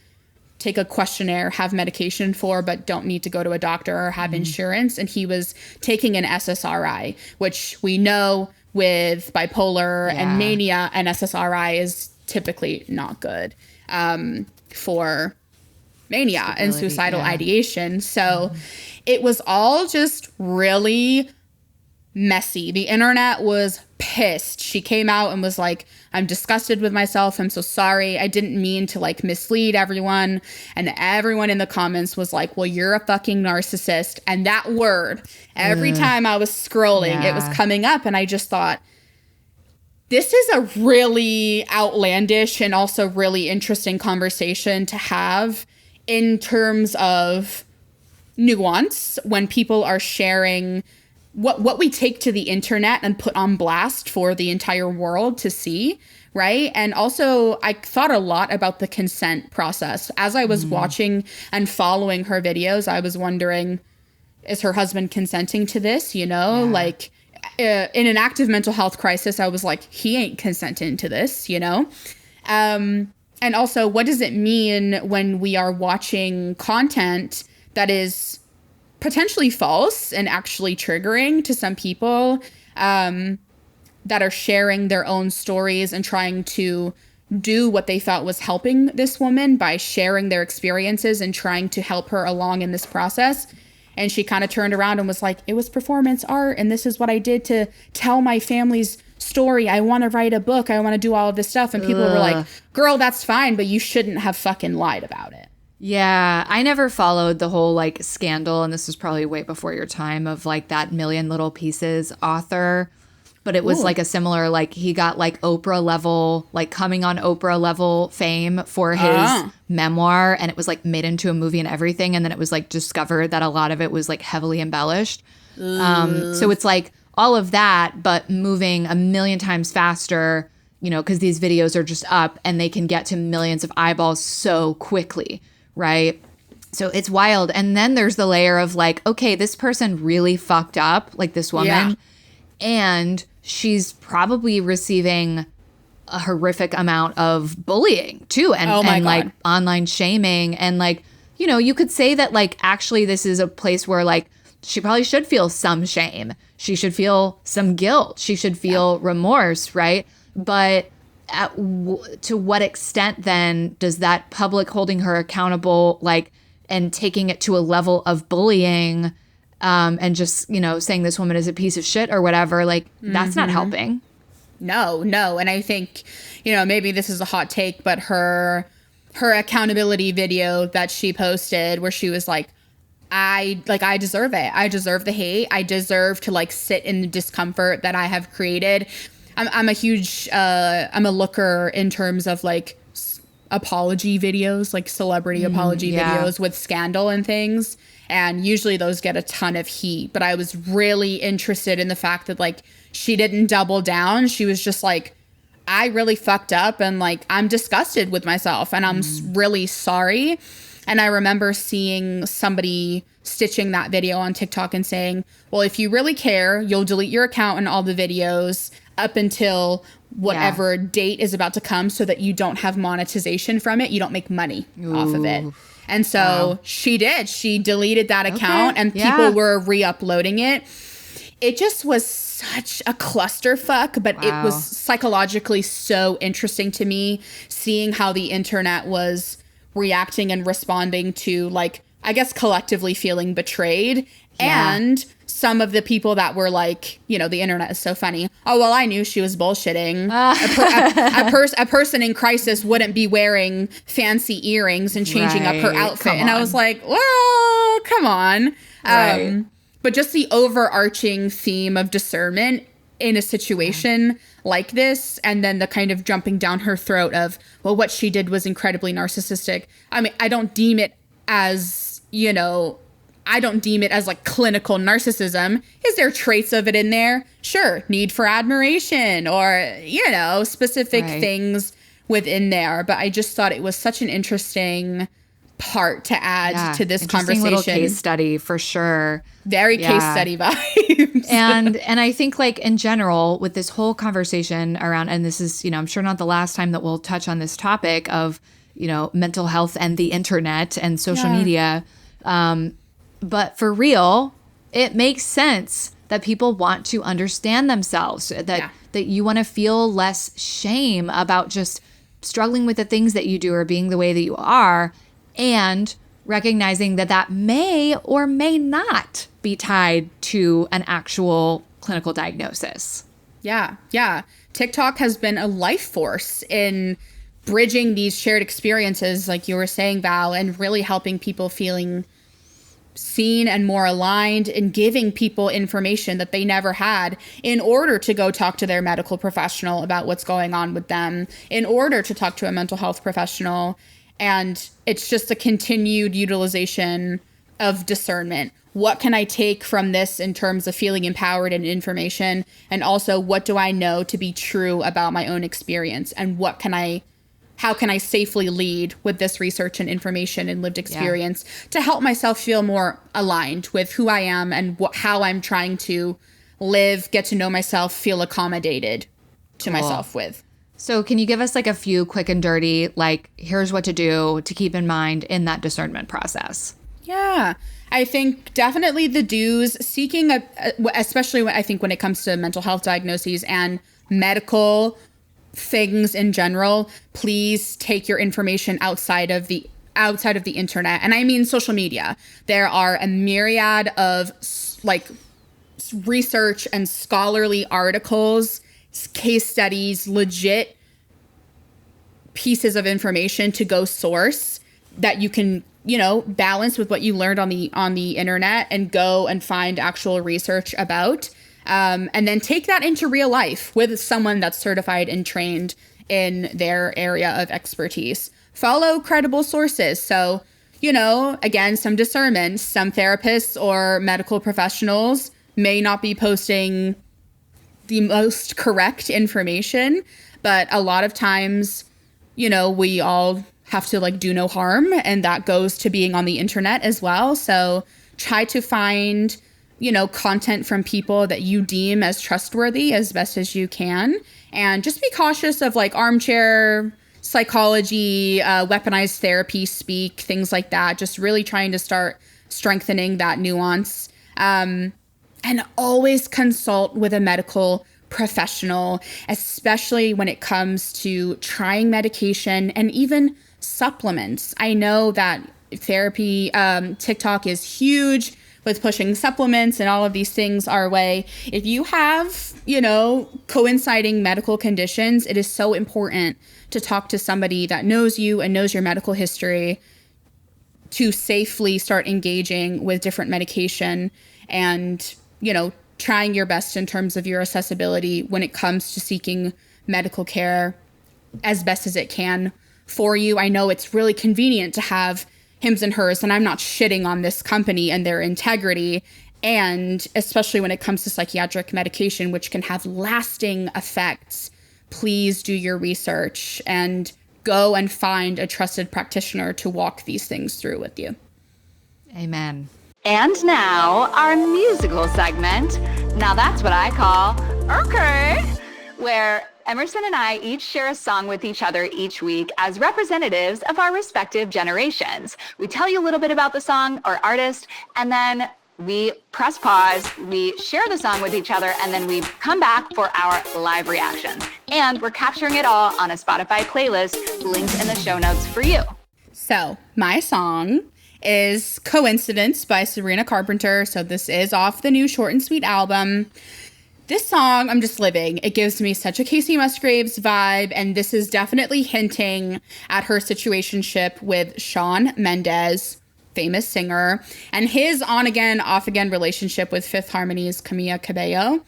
Speaker 2: take a questionnaire, have medication for, but don't need to go to a doctor or have insurance. And he was taking an SSRI, which we know with bipolar and mania, an SSRI is typically not good for mania and suicidal ideation. So it was all just really messy. The internet was pissed. She came out and was like, I'm disgusted with myself. I'm so sorry. I didn't mean to like mislead everyone. And everyone in the comments was like, well, you're a fucking narcissist. And that word, every time I was scrolling, it was coming up. And I just thought, this is a really outlandish and also really interesting conversation to have in terms of nuance when people are sharing what we take to the internet and put on blast for the entire world to see, right? And also, I thought a lot about the consent process. As I was watching and following her videos, I was wondering, is her husband consenting to this? You know, like in an active mental health crisis, I was like, he ain't consenting to this, you know? And also, what does it mean when we are watching content that is potentially false and actually triggering to some people that are sharing their own stories and trying to do what they thought was helping this woman by sharing their experiences and trying to help her along in this process. And she kind of turned around and was like, it was performance art, and this is what I did to tell my family's story. I want to write a book. I want to do all of this stuff. And people were like, girl, that's fine, but you shouldn't have fucking lied about it.
Speaker 1: Yeah, I never followed the whole like scandal, and this was probably way before your time, of like that Million Little Pieces author. But it was like a similar, like he got like Oprah level, like coming on Oprah level fame for his memoir, and it was like made into a movie and everything. And then it was like discovered that a lot of it was like heavily embellished. So it's like all of that, but moving a million times faster, you know, because these videos are just up and they can get to millions of eyeballs so quickly. Right. So it's wild. And then there's the layer of like, okay, this person really fucked up, like this woman, and she's probably receiving a horrific amount of bullying too. And like online shaming. And like, you know, you could say that like, actually, this is a place where like, she probably should feel some shame. She should feel some guilt. She should feel remorse. Right. But to what extent then does that public holding her accountable, like, and taking it to a level of bullying, and just, you know, saying this woman is a piece of shit or whatever, like, that's not helping.
Speaker 2: No. And I think, you know, maybe this is a hot take, but her accountability video that she posted where she was like, I deserve it. I deserve the hate. I deserve to like sit in the discomfort that I have created. I'm a looker in terms of like apology videos, like celebrity apology videos with scandal and things. And usually those get a ton of heat. But I was really interested in the fact that like she didn't double down. She was just like, I really fucked up and like I'm disgusted with myself and I'm really sorry. And I remember seeing somebody stitching that video on TikTok and saying, well, if you really care, you'll delete your account and all the videos up until whatever date is about to come so that you don't have monetization from it. You don't make money off of it. And so she did. She deleted that account and people were re-uploading it. It just was such a clusterfuck, but it was psychologically so interesting to me seeing how the internet was reacting and responding to, like, I guess collectively feeling betrayed. And some of the people that were like, you know, the internet is so funny. Oh, well, I knew she was bullshitting. A person in crisis wouldn't be wearing fancy earrings and changing up her outfit. And I was like, well, come on. But just the overarching theme of discernment in a situation like this, and then the kind of jumping down her throat of, well, what she did was incredibly narcissistic. I mean, I don't deem it as, you know, I don't deem it as like clinical narcissism. Is there traits of it in there? Sure. Need for admiration or, you know, specific things within there. But I just thought it was such an interesting part to add to this conversation.
Speaker 1: Little case study for sure.
Speaker 2: Very case study vibes.
Speaker 1: and I think like in general with this whole conversation around, and this is, you know, I'm sure not the last time that we'll touch on this topic of, you know, mental health and the internet and social media. But for real, it makes sense that people want to understand themselves, that you want to feel less shame about just struggling with the things that you do or being the way that you are, and recognizing that that may or may not be tied to an actual clinical diagnosis.
Speaker 2: Yeah. TikTok has been a life force in bridging these shared experiences, like you were saying, Val, and really helping people feeling seen and more aligned, and giving people information that they never had in order to go talk to their medical professional about what's going on with them, in order to talk to a mental health professional. And it's just a continued utilization of discernment. What can I take from this in terms of feeling empowered and information? And also, what do I know to be true about my own experience? And how can I safely lead with this research and information and lived experience to help myself feel more aligned with who I am and how I'm trying to live, get to know myself, feel accommodated to myself with.
Speaker 1: So can you give us like a few quick and dirty, like, here's what to do to keep in mind in that discernment process?
Speaker 2: Yeah, I think definitely the do's, seeking, especially when it comes to mental health diagnoses and medical things in general, please take your information outside of the internet. And I mean social media. There are a myriad of like research and scholarly articles, case studies, legit pieces of information to go source that you can, you know, balance with what you learned on the internet and go and find actual research about. And then take that into real life with someone that's certified and trained in their area of expertise. Follow credible sources. So, you know, again, some discernment. Some therapists or medical professionals may not be posting the most correct information, but a lot of times, you know, we all have to like do no harm, and that goes to being on the internet as well. So try to find, you know, content from people that you deem as trustworthy as best as you can. And just be cautious of like armchair psychology, weaponized therapy speak, things like that. Just really trying to start strengthening that nuance. And always consult with a medical professional, especially when it comes to trying medication and even supplements. I know that therapy, TikTok is huge with pushing supplements and all of these things our way. If you have, you know, coinciding medical conditions, it is so important to talk to somebody that knows you and knows your medical history to safely start engaging with different medication and, you know, trying your best in terms of your accessibility when it comes to seeking medical care as best as it can for you. I know it's really convenient to have hims and hers, and I'm not shitting on this company and their integrity, and especially when it comes to psychiatric medication, which can have lasting effects. Please do your research and go and find a trusted practitioner to walk these things through with you.
Speaker 1: Amen.
Speaker 3: And now, our musical segment. Now that's what I call okay, where Emerson and I each share a song with each other each week as representatives of our respective generations. We tell you a little bit about the song or artist, and then we press pause, we share the song with each other, and then we come back for our live reactions. And we're capturing it all on a Spotify playlist linked in the show notes for you.
Speaker 2: So my song is Coincidence by Sabrina Carpenter. So this is off the new Short and Sweet album. This song, I'm just living. It gives me such a Casey Musgraves vibe, and this is definitely hinting at her situationship with Shawn Mendes, famous singer, and his on-again, off-again relationship with Fifth Harmony's Camila Cabello.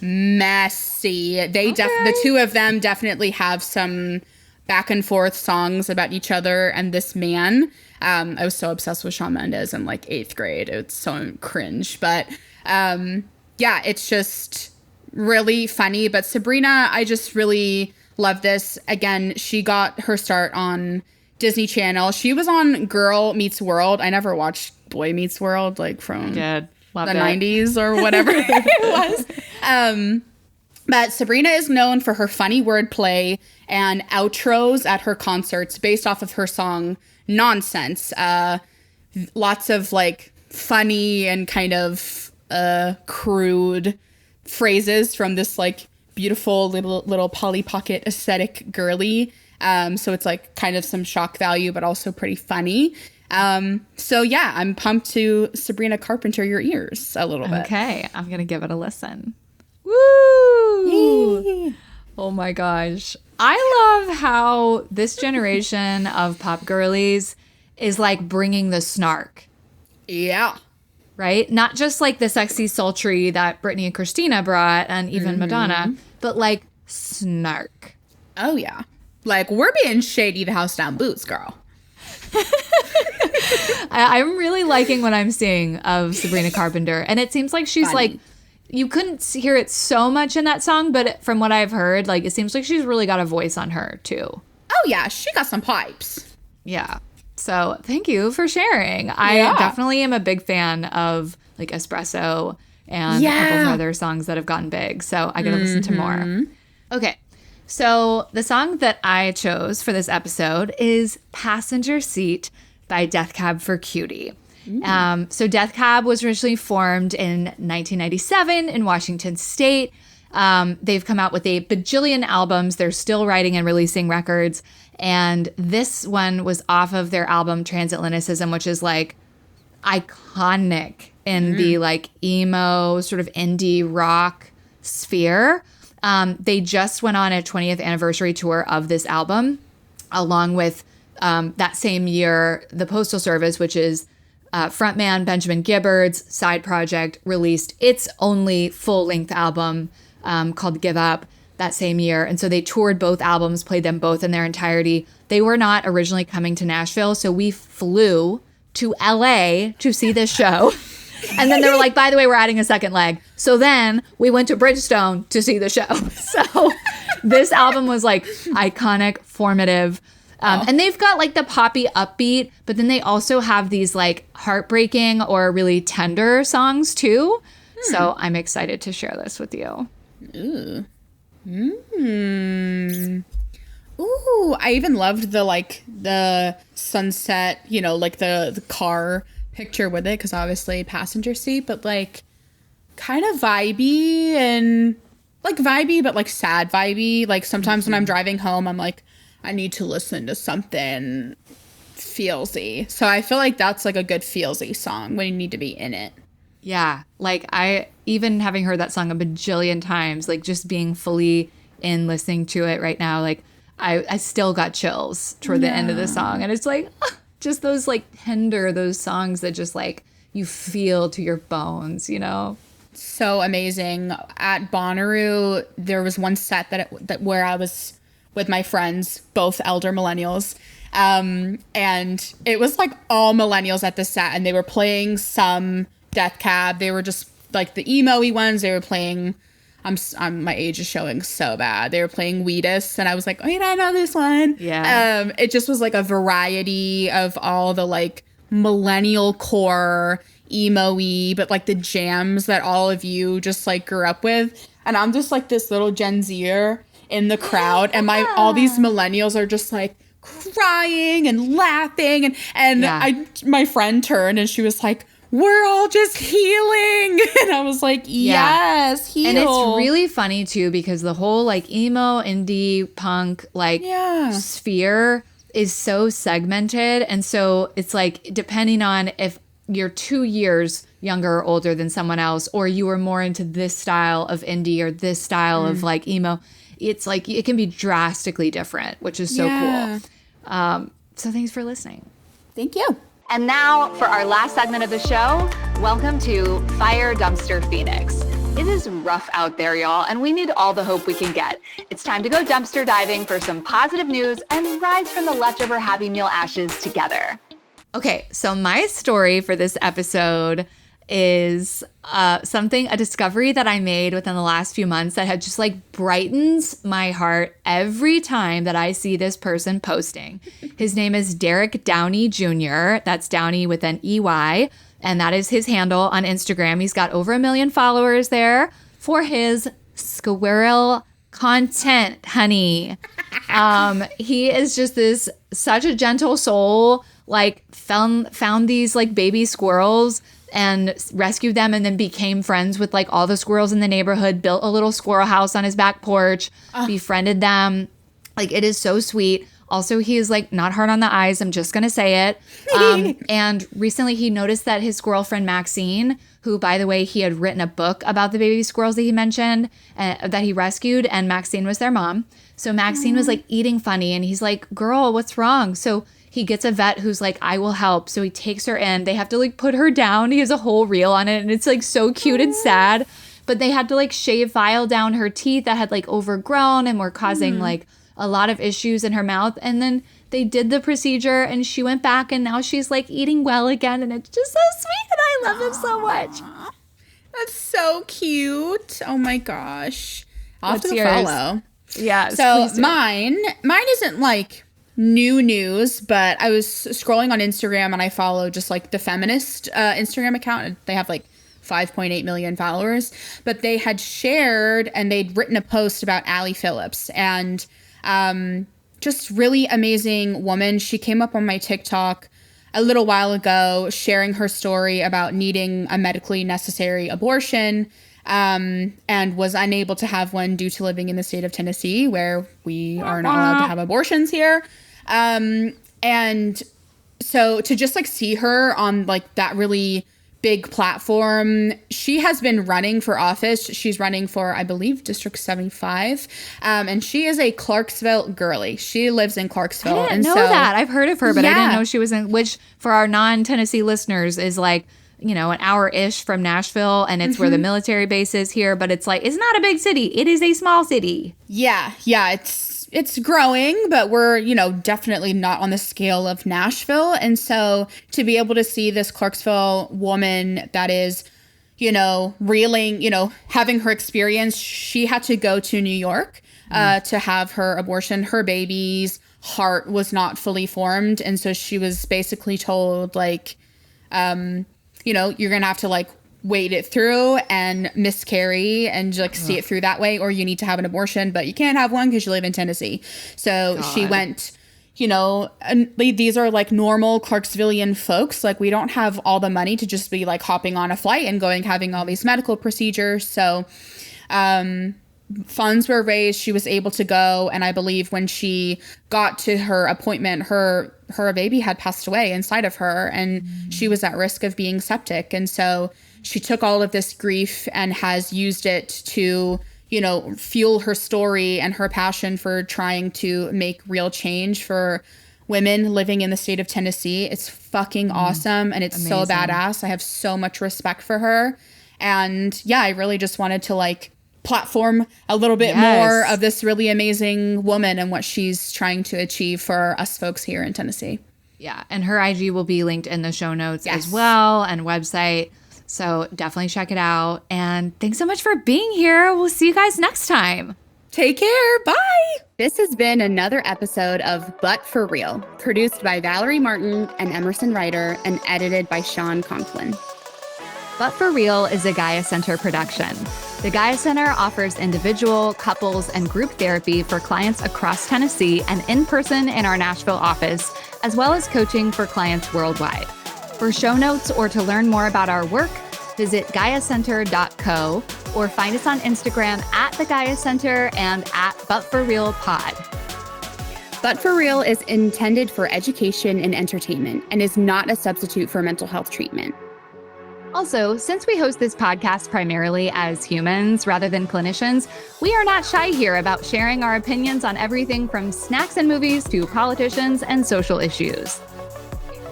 Speaker 2: Messy. The two of them definitely have some back and forth songs about each other and this man. I was so obsessed with Shawn Mendes in like 8th grade. It's so cringe. But yeah, it's just really funny. But Sabrina, I just really love this. Again, she got her start on Disney Channel. She was on Girl Meets World. I never watched Boy Meets World, like from the 90s or whatever it was. But Sabrina is known for her funny wordplay and outros at her concerts based off of her song Nonsense. Lots of like funny and kind of crude phrases from this like beautiful little Polly Pocket aesthetic girly. So it's like kind of some shock value, but also pretty funny. So yeah, I'm pumped to Sabrina Carpenter your ears a little bit.
Speaker 1: Okay, I'm going to give it a listen. Woo! Yay. Oh my gosh. I love how this generation of pop girlies is like bringing the snark.
Speaker 2: Yeah.
Speaker 1: Right? Not just like the sexy sultry that Britney and Christina brought and even Madonna, but like snark.
Speaker 2: Oh yeah. Like we're being shady the house down boots, girl.
Speaker 1: I'm really liking what I'm seeing of Sabrina Carpenter. And it seems like she's funny. Like, you couldn't hear it so much in that song, but from what I've heard, like it seems like she's really got a voice on her too.
Speaker 2: Oh yeah, she got some pipes.
Speaker 1: Yeah. So thank you for sharing. I definitely am a big fan of like Espresso and a couple of other songs that have gotten big. So I gotta listen to more. Okay. So the song that I chose for this episode is Passenger Seat by Death Cab for Cutie. So Death Cab was originally formed in 1997 in Washington State. They've come out with a bajillion albums. They're still writing and releasing records. And this one was off of their album Transatlanticism, which is like iconic in the like emo sort of indie rock sphere. They just went on a 20th anniversary tour of this album, along with that same year, the Postal Service, which is frontman Benjamin Gibbard's side project, released its only full-length album called Give Up that same year. And so they toured both albums, played them both in their entirety. They were not originally coming to Nashville, so we flew to LA to see this show. And then they were like, by the way, we're adding a second leg. So then we went to Bridgestone to see the show. So this album was like iconic, formative. And they've got like the poppy upbeat, but then they also have these like heartbreaking or really tender songs too. So I'm excited to share this with you.
Speaker 2: Ooh. Ooh, I even loved the sunset, you know, like the car picture with it, because obviously passenger seat, but like kind of vibey and like vibey, but like sad vibey. Like sometimes when I'm driving home, I'm like, I need to listen to something feelsy. So I feel like that's like a good feelsy song when you need to be in it.
Speaker 1: Yeah. Like I, even having heard that song a bajillion times, like just being fully in listening to it right now, like I still got chills toward the end of the song. And it's like, just those like tender, those songs that just like you feel to your bones, you know?
Speaker 2: So amazing. At Bonnaroo, there was one set that where I was with my friends, both elder millennials. And it was like all millennials at the set, and they were playing some Death Cab. They were just like the emo-y ones. They were playing, my age is showing so bad. They were playing Wheatus, and I was like, oh, yeah, I know this one.
Speaker 1: Yeah.
Speaker 2: It just was like a variety of all the like millennial core emo-y, but like the jams that all of you just like grew up with. And I'm just like this little Gen Zer in the crowd, and all these millennials are just like crying and laughing, and my friend turned and she was like, we're all just healing. And I was like, yes, heal.
Speaker 1: And it's really funny too, because the whole like emo, indie, punk, like sphere is so segmented. And so it's like, depending on if you're 2 years younger or older than someone else, or you are more into this style of indie or this style of like emo, it's like, it can be drastically different, which is so cool. So thanks for listening.
Speaker 2: Thank you.
Speaker 3: And now for our last segment of the show, welcome to Fire Dumpster Phoenix. It is rough out there, y'all, and we need all the hope we can get. It's time to go dumpster diving for some positive news and rise from the leftover Happy Meal ashes together.
Speaker 1: Okay, so my story for this episode is a discovery that I made within the last few months that had just like brightens my heart every time that I see this person posting. His name is Derrick Downey Jr. That's Downey with an EY, and that is his handle on Instagram. He's got over 1 million followers there for his squirrel content, honey. He is just such a gentle soul, like found these like baby squirrels and rescued them, and then became friends with like all the squirrels in the neighborhood, built a little squirrel house on his back porch, befriended them. Like, it is so sweet. Also, he is like not hard on the eyes. I'm just going to say it. And recently he noticed that his squirrel friend Maxine, who, by the way, he had written a book about the baby squirrels that he mentioned that he rescued, and Maxine was their mom. So Maxine was like eating funny, and he's like, girl, what's wrong? So he gets a vet who's like, I will help. So he takes her in. They have to like put her down. He has a whole reel on it, and it's like so cute and sad. But they had to like file down her teeth that had like overgrown and were causing like a lot of issues in her mouth. And then they did the procedure, and she went back, and now she's like eating well again. And it's just so sweet, and I love him so much.
Speaker 2: That's so cute. Oh my gosh. I'll have to
Speaker 1: yours?
Speaker 2: follow.
Speaker 1: Yeah.
Speaker 2: So mine isn't like new news, but I was scrolling on Instagram, and I follow just like the feminist Instagram account. They have like 5.8 million followers, but they had shared and they'd written a post about Allie Phillips, and just really amazing woman. She came up on my TikTok a little while ago, sharing her story about needing a medically necessary abortion, and was unable to have one due to living in the state of Tennessee, where we are not allowed to have abortions here. And so to just like see her on like that really big platform, she has been running for office. She's running for, I believe, District 75. And she is a Clarksville girly. She lives in Clarksville.
Speaker 1: I didn't know that. I've heard of her, but I didn't know she was in, which for our non-Tennessee listeners is like, you know, an hour-ish from Nashville, and it's where the military base is here, but it's like, it's not a big city. It is a small city.
Speaker 2: Yeah, it's growing, but we're, you know, definitely not on the scale of Nashville. And so to be able to see this Clarksville woman that is, you know, having her experience, she had to go to New York to have her abortion. Her baby's heart was not fully formed. And so she was basically told, like, you know, you're going to have to like wait it through and miscarry and like see it through that way, or you need to have an abortion, but you can't have one because you live in Tennessee. So she went, you know, and these are like normal Clarksvillian folks. Like, we don't have all the money to just be like hopping on a flight and having all these medical procedures. So, funds were raised. She was able to go. And I believe when she got to her appointment, her baby had passed away inside of her, and she was at risk of being septic. And so she took all of this grief and has used it to, you know, fuel her story and her passion for trying to make real change for women living in the state of Tennessee. It's fucking awesome. And it's so badass. I have so much respect for her. And yeah, I really just wanted to like platform a little bit more of this really amazing woman and what she's trying to achieve for us folks here in Tennessee.
Speaker 1: Yeah. And her IG will be linked in the show notes as well, and website. So definitely check it out. And thanks so much for being here. We'll see you guys next time.
Speaker 2: Take care. Bye. This has been another episode of But For Real, produced by Valerie Martin and Emerson Ryder, and edited by Sean Conklin.
Speaker 3: But For Real is a Gaia Center production. The Gaia Center offers individual, couples, and group therapy for clients across Tennessee and in person in our Nashville office, as well as coaching for clients worldwide. For show notes or to learn more about our work, visit GaiaCenter.co or find us on Instagram at the Gaia Center and at But For Real Pod.
Speaker 2: But For Real is intended for education and entertainment and is not a substitute for mental health treatment.
Speaker 3: Also, since we host this podcast primarily as humans rather than clinicians, we are not shy here about sharing our opinions on everything from snacks and movies to politicians and social issues.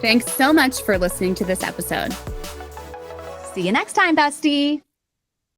Speaker 2: Thanks so much for listening to this episode.
Speaker 3: See you next time, bestie.